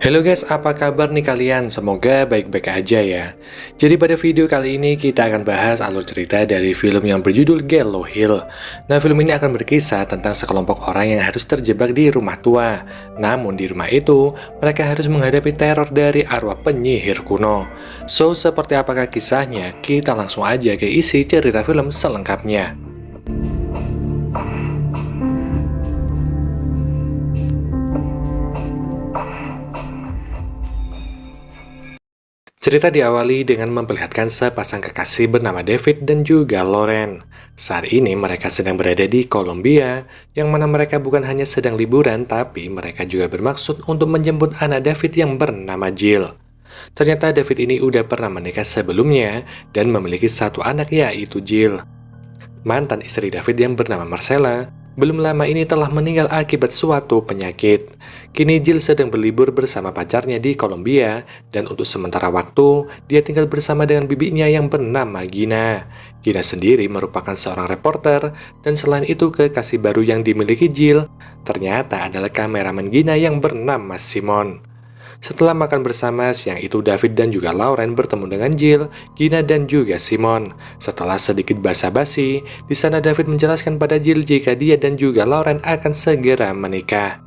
Halo guys, apa kabar nih kalian? Semoga baik-baik aja ya. Jadi pada video kali ini kita akan bahas alur cerita dari film yang berjudul Gallows Hill. Nah, film ini akan berkisah tentang sekelompok orang yang harus terjebak di rumah tua. Namun di rumah itu, mereka harus menghadapi teror dari arwah penyihir kuno. So, seperti apakah kisahnya? Kita langsung aja ke isi cerita film selengkapnya. Cerita diawali dengan memperlihatkan sepasang kekasih bernama David dan juga Lauren. Saat ini mereka sedang berada di Kolombia, yang mana mereka bukan hanya sedang liburan, tapi mereka juga bermaksud untuk menjemput anak David yang bernama Jill. Ternyata David ini udah pernah menikah sebelumnya dan memiliki satu anak, yaitu Jill. Mantan istri David yang bernama Marcella belum lama ini telah meninggal akibat suatu penyakit. Kini Jill sedang berlibur bersama pacarnya di Kolombia, dan untuk sementara waktu, dia tinggal bersama dengan bibinya yang bernama Gina. Gina sendiri merupakan seorang reporter, dan selain itu kekasih baru yang dimiliki Jill, ternyata adalah kameramen Gina yang bernama Simon. Setelah makan bersama, siang itu David dan juga Lauren bertemu dengan Jill, Gina dan juga Simon. Setelah sedikit basa-basi, di sana David menjelaskan pada Jill jika dia dan juga Lauren akan segera menikah.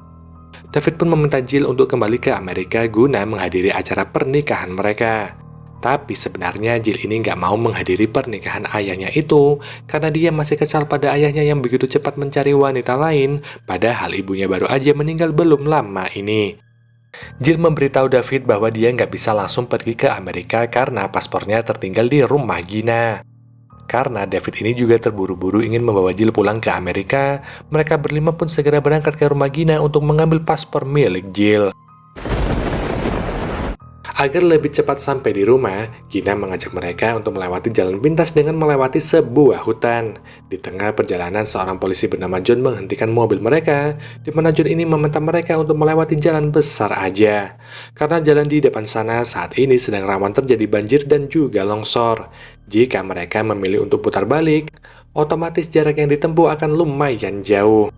David pun meminta Jill untuk kembali ke Amerika guna menghadiri acara pernikahan mereka. Tapi sebenarnya Jill ini nggak mau menghadiri pernikahan ayahnya itu karena dia masih kesal pada ayahnya yang begitu cepat mencari wanita lain, padahal ibunya baru aja meninggal belum lama ini. Jill memberitahu David bahwa dia nggak bisa langsung pergi ke Amerika karena paspornya tertinggal di rumah Gina. Karena David ini juga terburu-buru ingin membawa Jill pulang ke Amerika, mereka berlima pun segera berangkat ke rumah Gina untuk mengambil paspor milik Jill. Agar lebih cepat sampai di rumah, Gina mengajak mereka untuk melewati jalan pintas dengan melewati sebuah hutan. Di tengah perjalanan, seorang polisi bernama John menghentikan mobil mereka, di mana John ini meminta mereka untuk melewati jalan besar aja. Karena jalan di depan sana saat ini sedang rawan terjadi banjir dan juga longsor. Jika mereka memilih untuk putar balik, otomatis jarak yang ditempuh akan lumayan jauh.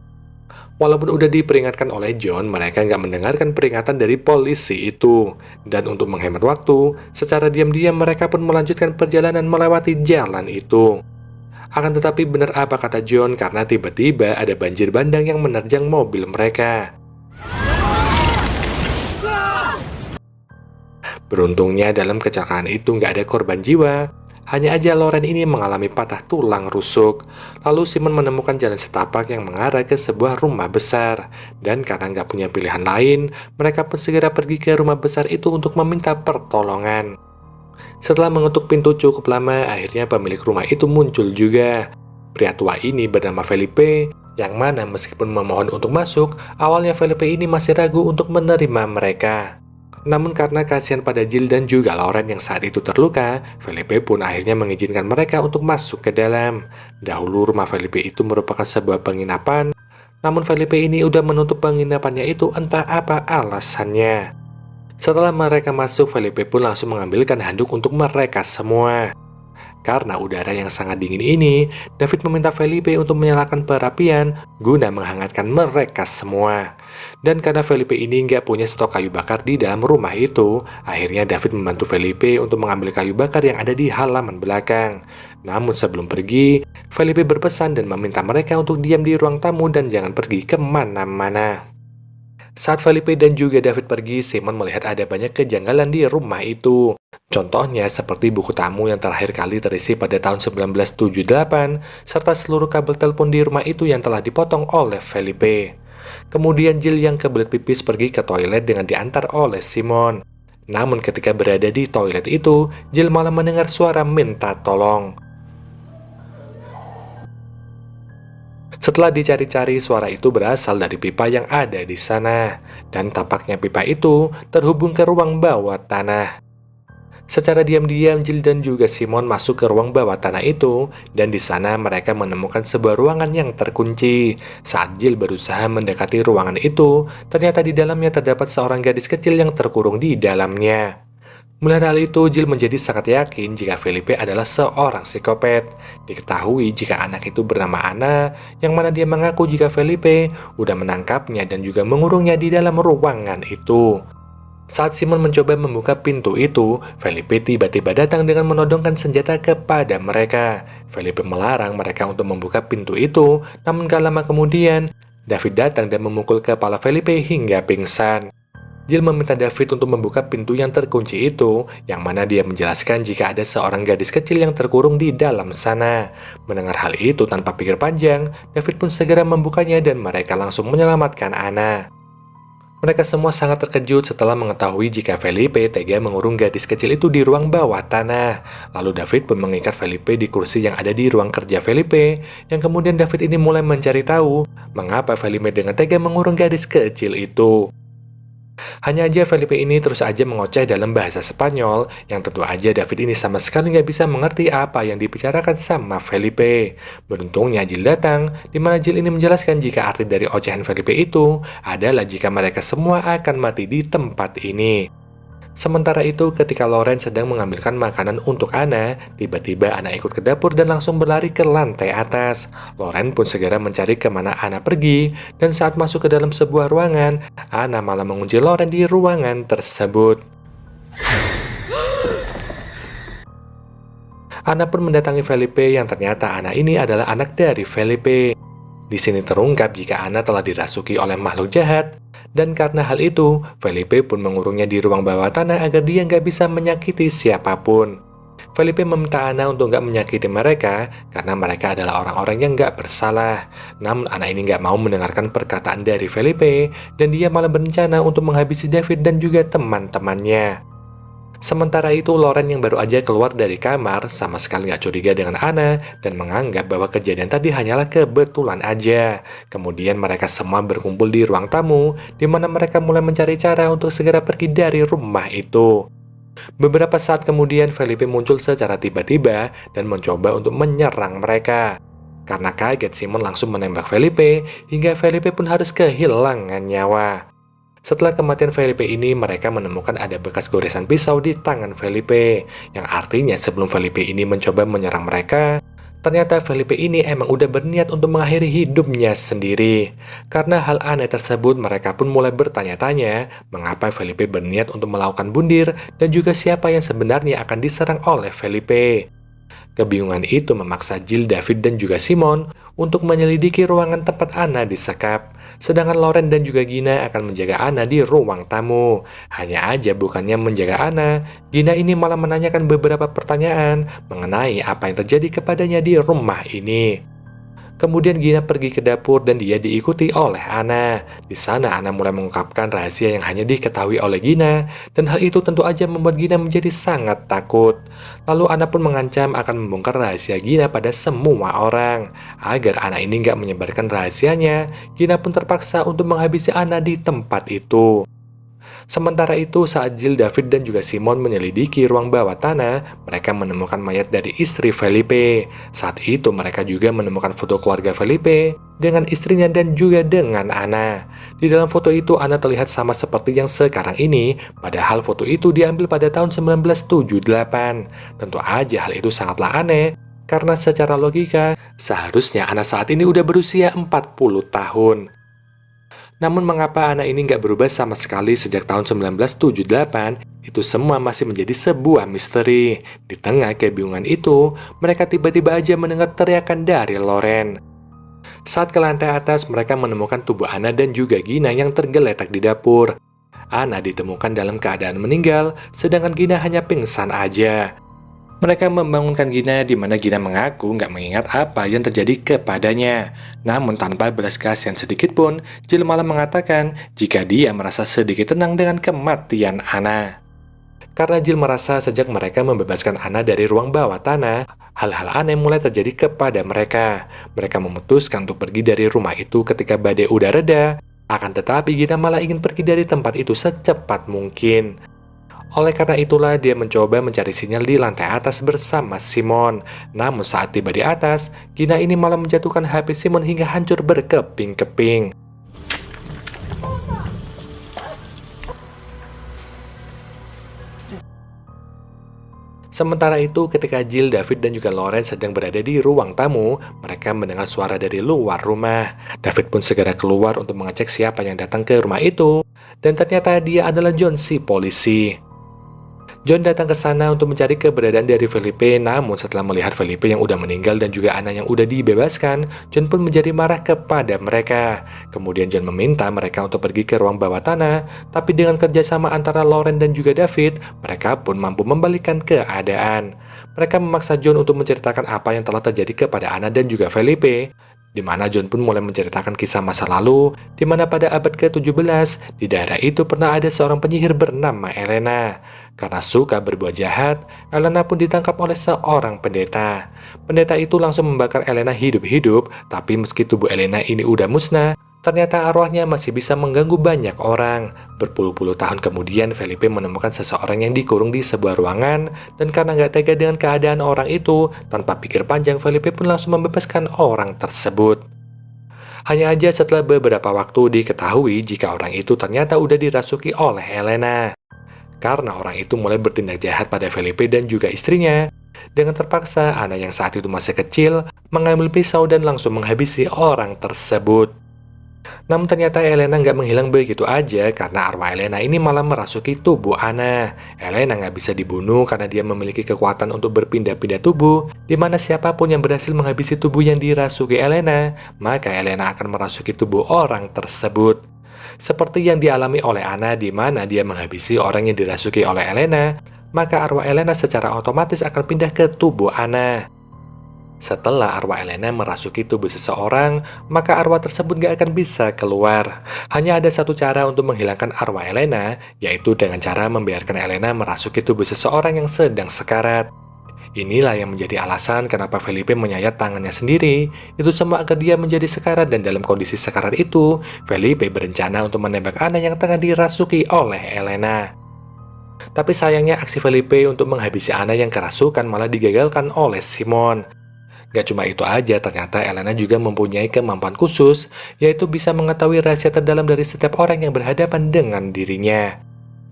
Walaupun udah diperingatkan oleh John, mereka nggak mendengarkan peringatan dari polisi itu. Dan untuk menghemat waktu, secara diam-diam mereka pun melanjutkan perjalanan melewati jalan itu. Akan tetapi benar apa kata John, karena tiba-tiba ada banjir bandang yang menerjang mobil mereka. Beruntungnya dalam kecelakaan itu nggak ada korban jiwa. Hanya aja Lauren ini mengalami patah tulang rusuk. Lalu Simon menemukan jalan setapak yang mengarah ke sebuah rumah besar. Dan karena nggak punya pilihan lain, mereka pun segera pergi ke rumah besar itu untuk meminta pertolongan. Setelah mengetuk pintu cukup lama, akhirnya pemilik rumah itu muncul juga. Pria tua ini bernama Felipe, yang mana meskipun memohon untuk masuk, awalnya Felipe ini masih ragu untuk menerima mereka. Namun karena kasihan pada Jill dan juga Lauren yang saat itu terluka, Felipe pun akhirnya mengizinkan mereka untuk masuk ke dalam. Dahulu rumah Felipe itu merupakan sebuah penginapan, namun Felipe ini udah menutup penginapannya itu entah apa alasannya. Setelah mereka masuk, Felipe pun langsung mengambilkan handuk untuk mereka semua. Karena udara yang sangat dingin ini, David meminta Felipe untuk menyalakan perapian guna menghangatkan mereka semua. Dan karena Felipe ini nggak punya stok kayu bakar di dalam rumah itu, akhirnya David membantu Felipe untuk mengambil kayu bakar yang ada di halaman belakang. Namun sebelum pergi, Felipe berpesan dan meminta mereka untuk diam di ruang tamu dan jangan pergi kemana-mana. Saat Felipe dan juga David pergi, Simon melihat ada banyak kejanggalan di rumah itu. Contohnya seperti buku tamu yang terakhir kali terisi pada tahun 1978, serta seluruh kabel telepon di rumah itu yang telah dipotong oleh Felipe. Kemudian Jill yang kebelet pipis pergi ke toilet dengan diantar oleh Simon. Namun ketika berada di toilet itu, Jill malah mendengar suara minta tolong. Setelah dicari-cari, suara itu berasal dari pipa yang ada di sana. Dan tampaknya pipa itu terhubung ke ruang bawah tanah. Secara diam-diam, Jill dan juga Simon masuk ke ruang bawah tanah itu, dan di sana mereka menemukan sebuah ruangan yang terkunci. Saat Jill berusaha mendekati ruangan itu, ternyata di dalamnya terdapat seorang gadis kecil yang terkurung di dalamnya. Melihat hal itu, Jill menjadi sangat yakin jika Felipe adalah seorang psikopat. Diketahui jika anak itu bernama Anna, yang mana dia mengaku jika Felipe udah menangkapnya dan juga mengurungnya di dalam ruangan itu. Saat Simon mencoba membuka pintu itu, Felipe tiba-tiba datang dengan menodongkan senjata kepada mereka. Felipe melarang mereka untuk membuka pintu itu, namun gak lama kemudian, David datang dan memukul kepala Felipe hingga pingsan. Jill meminta David untuk membuka pintu yang terkunci itu, yang mana dia menjelaskan jika ada seorang gadis kecil yang terkurung di dalam sana. Mendengar hal itu tanpa pikir panjang, David pun segera membukanya dan mereka langsung menyelamatkan Anna. Mereka semua sangat terkejut setelah mengetahui jika Felipe tega mengurung gadis kecil itu di ruang bawah tanah. Lalu David pun mengikat Felipe di kursi yang ada di ruang kerja Felipe, yang kemudian David ini mulai mencari tahu mengapa Felipe dengan tega mengurung gadis kecil itu. Hanya aja Felipe ini terus aja mengoceh dalam bahasa Spanyol, yang tentu aja David ini sama sekali nggak bisa mengerti apa yang dibicarakan sama Felipe. Beruntungnya Jill datang, di mana Jill ini menjelaskan jika arti dari ocehan Felipe itu adalah jika mereka semua akan mati di tempat ini. Sementara itu, ketika Loren sedang mengambilkan makanan untuk Anna, tiba-tiba Anna ikut ke dapur dan langsung berlari ke lantai atas. Loren pun segera mencari kemana Anna pergi, dan saat masuk ke dalam sebuah ruangan, Anna malah mengunci Loren di ruangan tersebut. Anna pun mendatangi Felipe yang ternyata Anna ini adalah anak dari Felipe. Di sini terungkap jika Anna telah dirasuki oleh makhluk jahat, dan karena hal itu, Felipe pun mengurungnya di ruang bawah tanah agar dia nggak bisa menyakiti siapapun. Felipe meminta Anna untuk nggak menyakiti mereka karena mereka adalah orang-orang yang nggak bersalah. Namun Anna ini nggak mau mendengarkan perkataan dari Felipe, dan dia malah berencana untuk menghabisi David dan juga teman-temannya. Sementara itu, Loren yang baru aja keluar dari kamar sama sekali nggak curiga dengan Anna dan menganggap bahwa kejadian tadi hanyalah kebetulan aja. Kemudian mereka semua berkumpul di ruang tamu, di mana mereka mulai mencari cara untuk segera pergi dari rumah itu. Beberapa saat kemudian, Felipe muncul secara tiba-tiba dan mencoba untuk menyerang mereka. Karena kaget, Simon langsung menembak Felipe, hingga Felipe pun harus kehilangan nyawa. Setelah kematian Felipe ini, mereka menemukan ada bekas goresan pisau di tangan Felipe, yang artinya sebelum Felipe ini mencoba menyerang mereka, ternyata Felipe ini emang udah berniat untuk mengakhiri hidupnya sendiri. Karena hal aneh tersebut, mereka pun mulai bertanya-tanya mengapa Felipe berniat untuk melakukan bundir dan juga siapa yang sebenarnya akan diserang oleh Felipe. Kebingungan itu memaksa Jill, David, dan juga Simon untuk menyelidiki ruangan tempat Anna disekap. Sedangkan Loren dan juga Gina akan menjaga Anna di ruang tamu. Hanya aja bukannya menjaga Anna, Gina ini malah menanyakan beberapa pertanyaan mengenai apa yang terjadi kepadanya di rumah ini. Kemudian Gina pergi ke dapur dan dia diikuti oleh Anna. Di sana Anna mulai mengungkapkan rahasia yang hanya diketahui oleh Gina, dan hal itu tentu aja membuat Gina menjadi sangat takut. Lalu Anna pun mengancam akan membongkar rahasia Gina pada semua orang. Agar Anna ini nggak menyebarkan rahasianya, Gina pun terpaksa untuk menghabisi Anna di tempat itu. Sementara itu, saat Jill, David, dan juga Simon menyelidiki ruang bawah tanah, mereka menemukan mayat dari istri Felipe. Saat itu, mereka juga menemukan foto keluarga Felipe dengan istrinya dan juga dengan Anna. Di dalam foto itu, Anna terlihat sama seperti yang sekarang ini, padahal foto itu diambil pada tahun 1978. Tentu aja hal itu sangatlah aneh, karena secara logika, seharusnya Anna saat ini udah berusia 40 tahun. Namun mengapa anak ini nggak berubah sama sekali sejak tahun 1978, itu semua masih menjadi sebuah misteri. Di tengah kebingungan itu, mereka tiba-tiba aja mendengar teriakan dari Loren. Saat ke lantai atas, mereka menemukan tubuh Anna dan juga Gina yang tergeletak di dapur. Anna ditemukan dalam keadaan meninggal, sedangkan Gina hanya pingsan aja. Mereka membangunkan Gina, di mana Gina mengaku nggak mengingat apa yang terjadi kepadanya. Namun tanpa belas kasihan sedikit pun, Jill malah mengatakan jika dia merasa sedikit tenang dengan kematian Anna. Karena Jill merasa sejak mereka membebaskan Anna dari ruang bawah tanah, hal-hal aneh mulai terjadi kepada mereka. Mereka memutuskan untuk pergi dari rumah itu ketika badai udah reda, akan tetapi Gina malah ingin pergi dari tempat itu secepat mungkin. Oleh karena itulah dia mencoba mencari sinyal di lantai atas bersama Simon. Namun saat tiba di atas, Gina ini malah menjatuhkan HP Simon hingga hancur berkeping-keping. Sementara itu, ketika Jill, David, dan juga Loren sedang berada di ruang tamu, mereka mendengar suara dari luar rumah. David pun segera keluar untuk mengecek siapa yang datang ke rumah itu. dan ternyata dia adalah John si polisi. John datang ke sana untuk mencari keberadaan dari Felipe, namun setelah melihat Felipe yang udah meninggal dan juga Ana yang udah dibebaskan, John pun menjadi marah kepada mereka. Kemudian John meminta mereka untuk pergi ke ruang bawah tanah, tapi dengan kerjasama antara Lauren dan juga David, mereka pun mampu membalikkan keadaan. Mereka memaksa John untuk menceritakan apa yang telah terjadi kepada Ana dan juga Felipe, di mana John pun mulai menceritakan kisah masa lalu, di mana pada abad ke-17, di daerah itu pernah ada seorang penyihir bernama Elena. Karena suka berbuat jahat, Elena pun ditangkap oleh seorang pendeta. Pendeta itu langsung membakar Elena hidup-hidup, tapi meski tubuh Elena ini udah musnah, ternyata arwahnya masih bisa mengganggu banyak orang. Berpuluh-puluh tahun kemudian, Felipe menemukan seseorang yang dikurung di sebuah ruangan, dan karena nggak tega dengan keadaan orang itu, tanpa pikir panjang, Felipe pun langsung membebaskan orang tersebut. Hanya aja setelah beberapa waktu diketahui jika orang itu ternyata udah dirasuki oleh Elena. Karena orang itu mulai bertindak jahat pada Felipe dan juga istrinya. Dengan terpaksa, Ana yang saat itu masih kecil, mengambil pisau dan langsung menghabisi orang tersebut. Namun ternyata Elena nggak menghilang begitu aja karena arwah Elena ini malah merasuki tubuh Ana. Elena nggak bisa dibunuh karena dia memiliki kekuatan untuk berpindah-pindah tubuh, di mana siapapun yang berhasil menghabisi tubuh yang dirasuki Elena, maka Elena akan merasuki tubuh orang tersebut. Seperti yang dialami oleh Ana di mana dia menghabisi orang yang dirasuki oleh Elena, maka arwah Elena secara otomatis akan pindah ke tubuh Ana. Setelah arwah Elena merasuki tubuh seseorang, maka arwah tersebut gak akan bisa keluar. Hanya ada satu cara untuk menghilangkan arwah Elena, yaitu dengan cara membiarkan Elena merasuki tubuh seseorang yang sedang sekarat. Inilah yang menjadi alasan kenapa Felipe menyayat tangannya sendiri. Itu semua agar dia menjadi sekarat, dan dalam kondisi sekarat itu, Felipe berencana untuk menembak Ana yang tengah dirasuki oleh Elena. Tapi sayangnya aksi Felipe untuk menghabisi Ana yang kerasukan malah digagalkan oleh Simon. Gak cuma itu aja, ternyata Elena juga mempunyai kemampuan khusus, yaitu bisa mengetahui rahasia terdalam dari setiap orang yang berhadapan dengan dirinya.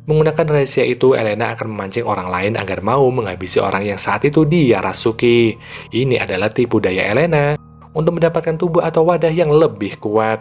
Menggunakan rahasia itu, Elena akan memancing orang lain agar mau menghabisi orang yang saat itu dia rasuki. Ini adalah tipu daya Elena untuk mendapatkan tubuh atau wadah yang lebih kuat.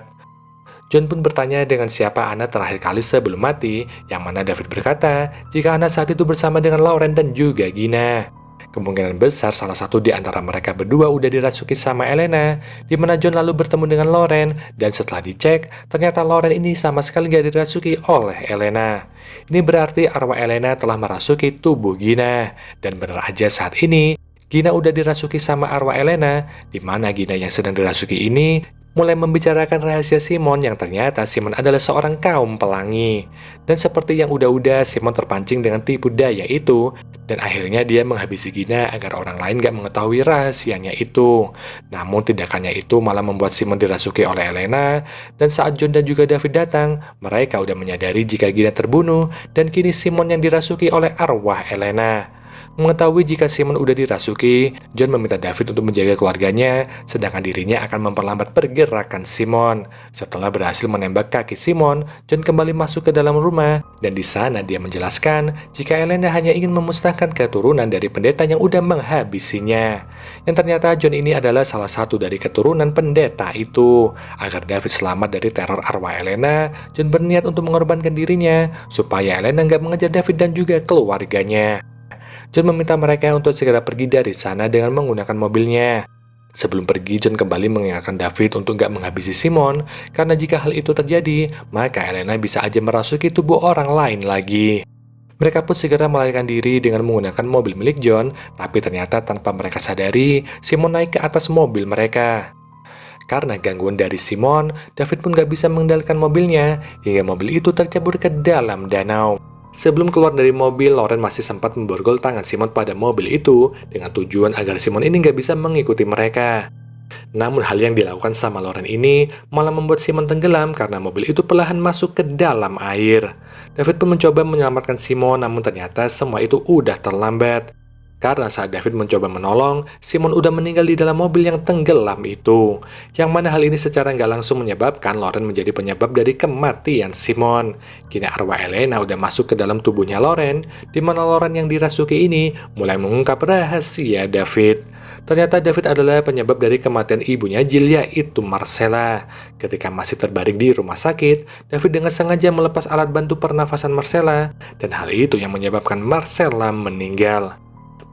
John pun bertanya dengan siapa Ana terakhir kali sebelum mati, yang mana David berkata jika Ana saat itu bersama dengan Lauren dan juga Gina. Kemungkinan besar salah satu di antara mereka berdua udah dirasuki sama Elena, di mana John lalu bertemu dengan Lauren, dan setelah dicek, ternyata Lauren ini sama sekali gak dirasuki oleh Elena. Ini berarti arwah Elena telah merasuki tubuh Gina, dan benar aja saat ini, Gina udah dirasuki sama arwah Elena, di mana Gina yang sedang dirasuki ini mulai membicarakan rahasia Simon yang ternyata Simon adalah seorang kaum pelangi. Dan seperti yang udah-udah, Simon terpancing dengan tipu daya itu, dan akhirnya dia menghabisi Gina agar orang lain gak mengetahui rahasianya itu. Namun tindakannya itu malah membuat Simon dirasuki oleh Elena, dan saat John dan juga David datang, mereka udah menyadari jika Gina terbunuh, dan kini Simon yang dirasuki oleh arwah Elena. Mengetahui jika Simon udah dirasuki, John meminta David untuk menjaga keluarganya, sedangkan dirinya akan memperlambat pergerakan Simon. Setelah berhasil menembak kaki Simon, John kembali masuk ke dalam rumah, dan di sana dia menjelaskan jika Elena hanya ingin memusnahkan keturunan dari pendeta yang udah menghabisinya. Yang ternyata John ini adalah salah satu dari keturunan pendeta itu. Agar David selamat dari teror arwah Elena, John berniat untuk mengorbankan dirinya, supaya Elena nggak mengejar David dan juga keluarganya. John meminta mereka untuk segera pergi dari sana dengan menggunakan mobilnya. Sebelum pergi, John kembali mengingatkan David untuk gak menghabisi Simon, karena jika hal itu terjadi, maka Elena bisa aja merasuki tubuh orang lain lagi. Mereka pun segera melarikan diri dengan menggunakan mobil milik John, tapi ternyata tanpa mereka sadari, Simon naik ke atas mobil mereka. Karena gangguan dari Simon, David pun gak bisa mengendalikan mobilnya, hingga mobil itu tercebur ke dalam danau. Sebelum keluar dari mobil, Lauren masih sempat memborgol tangan Simon pada mobil itu dengan tujuan agar Simon ini nggak bisa mengikuti mereka. Namun hal yang dilakukan sama Lauren ini malah membuat Simon tenggelam karena mobil itu perlahan masuk ke dalam air. David pun mencoba menyelamatkan Simon, namun ternyata semua itu udah terlambat. Karena saat David mencoba menolong, Simon udah meninggal di dalam mobil yang tenggelam itu. Yang mana hal ini secara nggak langsung menyebabkan Loren menjadi penyebab dari kematian Simon. Kini arwah Elena udah masuk ke dalam tubuhnya Loren, di mana Loren yang dirasuki ini mulai mengungkap rahasia David. Ternyata David adalah penyebab dari kematian ibunya Jill, yaitu Marcella. Ketika masih terbaring di rumah sakit, David dengan sengaja melepas alat bantu pernafasan Marcella, dan hal itu yang menyebabkan Marcella meninggal.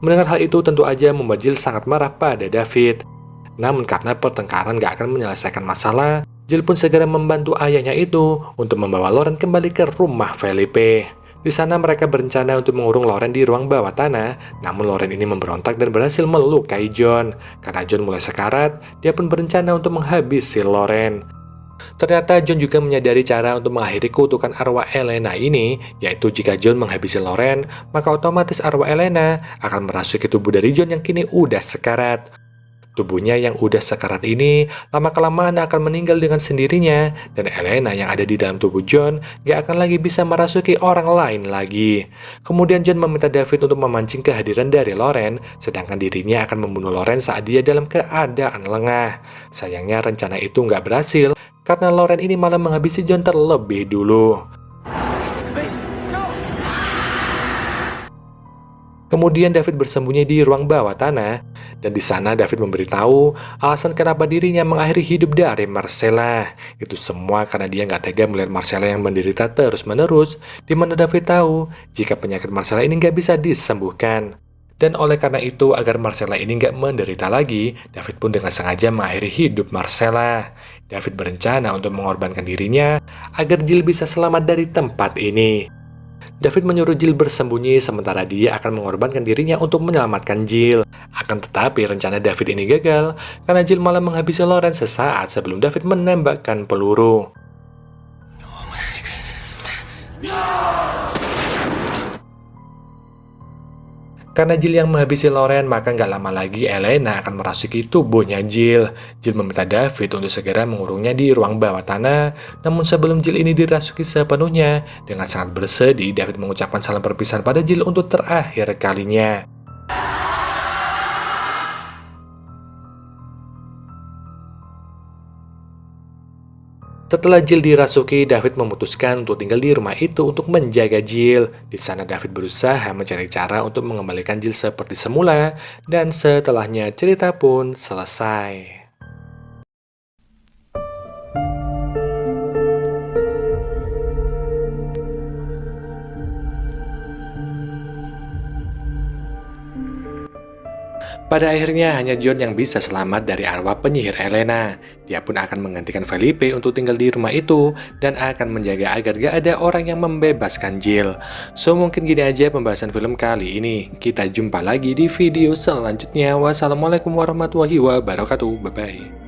Mendengar hal itu tentu aja membuat Jill sangat marah pada David. Namun karena pertengkaran gak akan menyelesaikan masalah, Jill pun segera membantu ayahnya itu untuk membawa Loren kembali ke rumah Felipe. Di sana mereka berencana untuk mengurung Loren di ruang bawah tanah, namun Loren ini memberontak dan berhasil melukai John. Karena John mulai sekarat, dia pun berencana untuk menghabisi Loren. Ternyata John juga menyadari cara untuk mengakhiri kutukan arwah Elena ini, yaitu jika John menghabisi Loren, maka otomatis arwah Elena akan merasuki tubuh dari John yang kini udah sekarat. Tubuhnya yang udah sekarat ini lama-kelamaan akan meninggal dengan sendirinya, dan Elena yang ada di dalam tubuh John gak akan lagi bisa merasuki orang lain lagi. Kemudian John meminta David untuk memancing kehadiran dari Loren, sedangkan dirinya akan membunuh Loren saat dia dalam keadaan lengah. Sayangnya rencana itu nggak berhasil, karena Loren ini malah menghabisi John terlebih dulu. Kemudian David bersembunyi di ruang bawah tanah, dan di sana David memberitahu alasan kenapa dirinya mengakhiri hidup dari Marcella. Itu semua karena dia nggak tega melihat Marcella yang menderita terus-menerus, di mana David tahu jika penyakit Marcella ini nggak bisa disembuhkan. Dan oleh karena itu, agar Marcella ini nggak menderita lagi, David pun dengan sengaja mengakhiri hidup Marcella. David berencana untuk mengorbankan dirinya agar Jill bisa selamat dari tempat ini. David menyuruh Jill bersembunyi sementara dia akan mengorbankan dirinya untuk menyelamatkan Jill. Akan tetapi rencana David ini gagal karena Jill malah menghabisi Loren sesaat sebelum David menembakkan peluru. Karena Jill yang menghabisi Loren, maka nggak lama lagi Elena akan merasuki tubuhnya Jill. Jill meminta David untuk segera mengurungnya di ruang bawah tanah. Namun sebelum Jill ini dirasuki sepenuhnya, dengan sangat bersedih David mengucapkan salam perpisahan pada Jill untuk terakhir kalinya. Setelah Jill dirasuki, David memutuskan untuk tinggal di rumah itu untuk menjaga Jill. Di sana David berusaha mencari cara untuk mengembalikan Jill seperti semula, dan setelahnya cerita pun selesai. Pada akhirnya hanya John yang bisa selamat dari arwah penyihir Elena. Dia pun akan menggantikan Felipe untuk tinggal di rumah itu dan akan menjaga agar gak ada orang yang membebaskan Jill. So mungkin gini aja pembahasan film kali ini. Kita jumpa lagi di video selanjutnya. Wassalamualaikum warahmatullahi wabarakatuh. Bye bye.